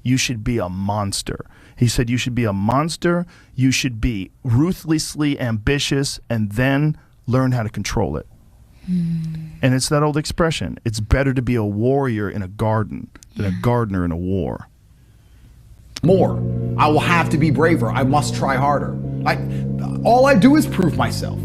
you should be a monster. He said you should be a monster, you should be ruthlessly ambitious, and then learn how to control it. And it's that old expression, it's better to be a warrior in a garden than a gardener in a war. More. I will have to be braver. I must try harder. All I do is prove myself.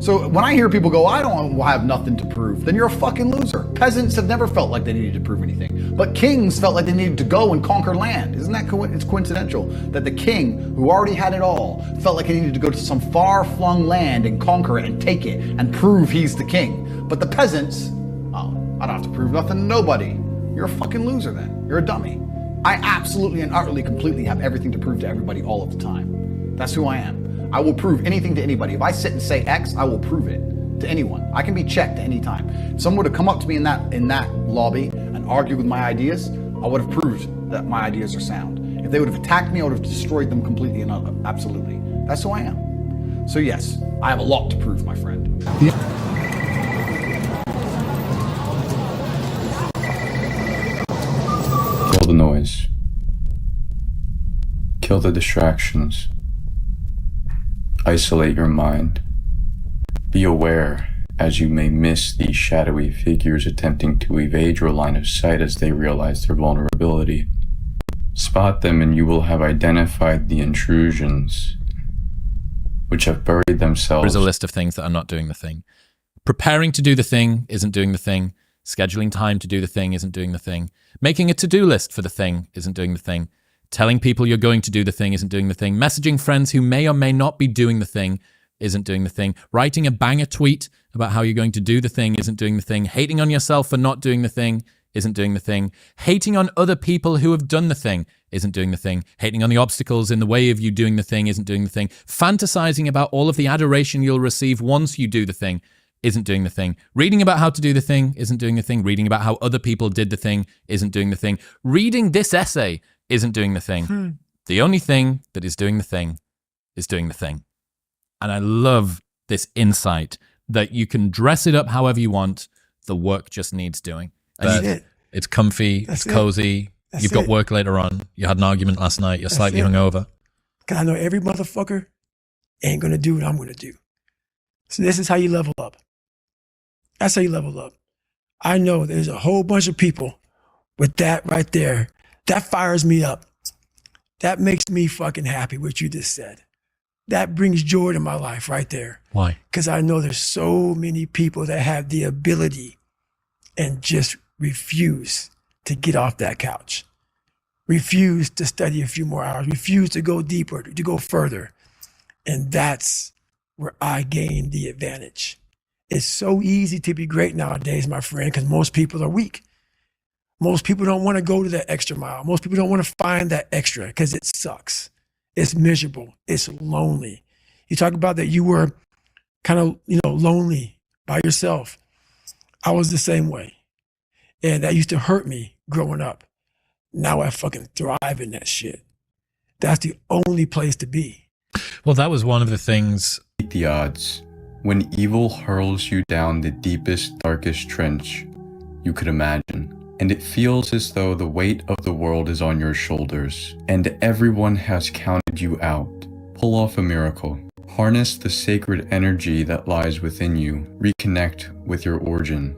So when I hear people go, I don't have nothing to prove, then you're a fucking loser. Peasants have never felt like they needed to prove anything, but kings felt like they needed to go and conquer land. Isn't that it's coincidental that the king, who already had it all, felt like he needed to go to some far-flung land and conquer it and take it and prove he's the king. But the peasants, oh, I don't have to prove nothing to nobody. You're a fucking loser then. You're a dummy. I absolutely and utterly, completely have everything to prove to everybody all of the time. That's who I am. I will prove anything to anybody. If I sit and say X, I will prove it to anyone. I can be checked at any time. If someone were to come up to me in that lobby and argue with my ideas, I would have proved that my ideas are sound. If they would have attacked me, I would have destroyed them completely and absolutely. That's who I am. So yes, I have a lot to prove, my friend. Kill the noise. Kill the distractions. Isolate your mind. Be aware as you may miss these shadowy figures attempting to evade your line of sight as they realize their vulnerability. Spot them and you will have identified the intrusions which have buried themselves. There's a list of things that are not doing the thing. Preparing to do the thing isn't doing the thing. Scheduling time to do the thing isn't doing the thing. Making a to-do list for the thing isn't doing the thing. Telling people you're going to do the thing isn't doing the thing. Messaging friends who may or may not be doing the thing isn't doing the thing. Writing a banger tweet about how you're going to do the thing isn't doing the thing. Hating on yourself for not doing the thing isn't doing the thing. Hating on other people who have done the thing isn't doing the thing. Hating on the obstacles in the way of you doing the thing isn't doing the thing. Fantasizing about all of the adoration you'll receive once you do the thing isn't doing the thing. Reading about how to do the thing isn't doing the thing. Reading about how other people did the thing isn't doing the thing. Reading this essay isn't doing the thing. The only thing that is doing the thing is doing the thing. And I love this insight that you can dress it up however you want. The work just needs doing. That's it. It's comfy, it's cozy. You've got work later on. You had an argument last night. You're slightly hungover. Because I know every motherfucker ain't going to do what I'm going to do. So this is how you level up. That's how you level up. I know there's a whole bunch of people with that right there. That fires me up. That makes me fucking happy, what you just said. That brings joy to my life right there. Why? Because I know there's so many people that have the ability and just refuse to get off that couch. Refuse to study a few more hours. Refuse to go deeper, to go further. And that's where I gain the advantage. It's so easy to be great nowadays, my friend, because most people are weak. Most people don't want to go to that extra mile. Most people don't want to find that extra because it sucks. It's miserable. It's lonely. You talk about that you were kind of, lonely by yourself. I was the same way. And that used to hurt me growing up. Now I fucking thrive in that shit. That's the only place to be. Well, that was one of the things. The odds. When evil hurls you down the deepest, darkest trench you could imagine. And it feels as though the weight of the world is on your shoulders, and everyone has counted you out. Pull off a miracle. Harness the sacred energy that lies within you. Reconnect with your origin,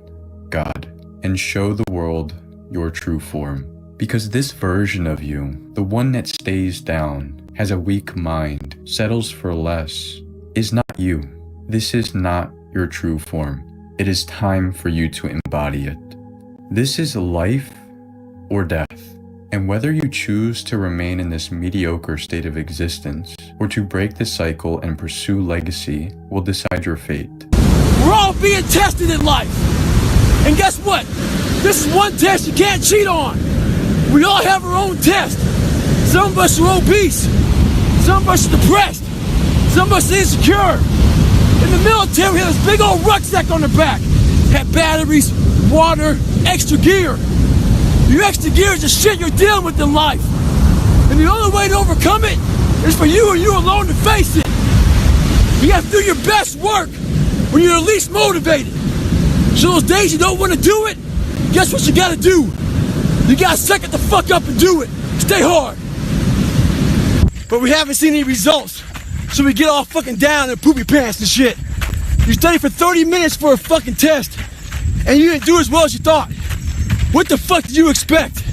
God, and show the world your true form. Because this version of you, the one that stays down, has a weak mind, settles for less, is not you. This is not your true form. It is time for you to embody it. This is life or death, and whether you choose to remain in this mediocre state of existence or to break the cycle and pursue legacy will decide your fate. We're all being tested in life, and guess what? This is one test you can't cheat on. We all have our own test. Some of us are obese, some of us are depressed, some of us are insecure. In the military, we had this big old rucksack on the back, had batteries, water, extra gear. Your extra gear is the shit you're dealing with in life. And the only way to overcome it is for you and you alone to face it. You have to do your best work when you're least motivated. So those days you don't want to do it, guess what you gotta do? You gotta suck it the fuck up and do it. Stay hard. But we haven't seen any results, so we get all fucking down and poopy pants and shit. You studied for 30 minutes for a fucking test, and you didn't do as well as you thought. What the fuck did you expect?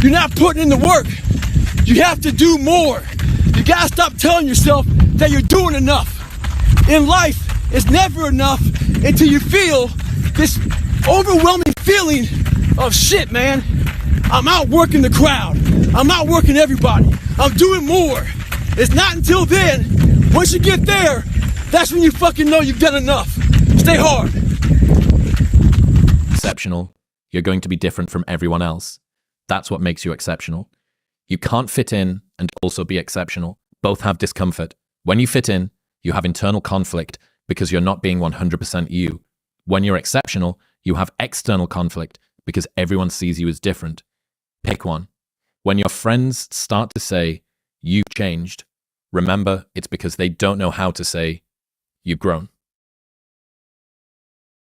You're not putting in the work. You have to do more. You gotta stop telling yourself that you're doing enough. In life, it's never enough until you feel this overwhelming feeling of shit, man. I'm outworking the crowd. I'm outworking everybody. I'm doing more. It's not until then, once you get there, that's when you fucking know you've done enough. Stay hard. Exceptional. You're going to be different from everyone else. That's what makes you exceptional. You can't fit in and also be exceptional. Both have discomfort. When you fit in, you have internal conflict because you're not being 100% you. When you're exceptional, you have external conflict because everyone sees you as different. Pick one. When your friends start to say, you've changed, remember it's because they don't know how to say, you've grown.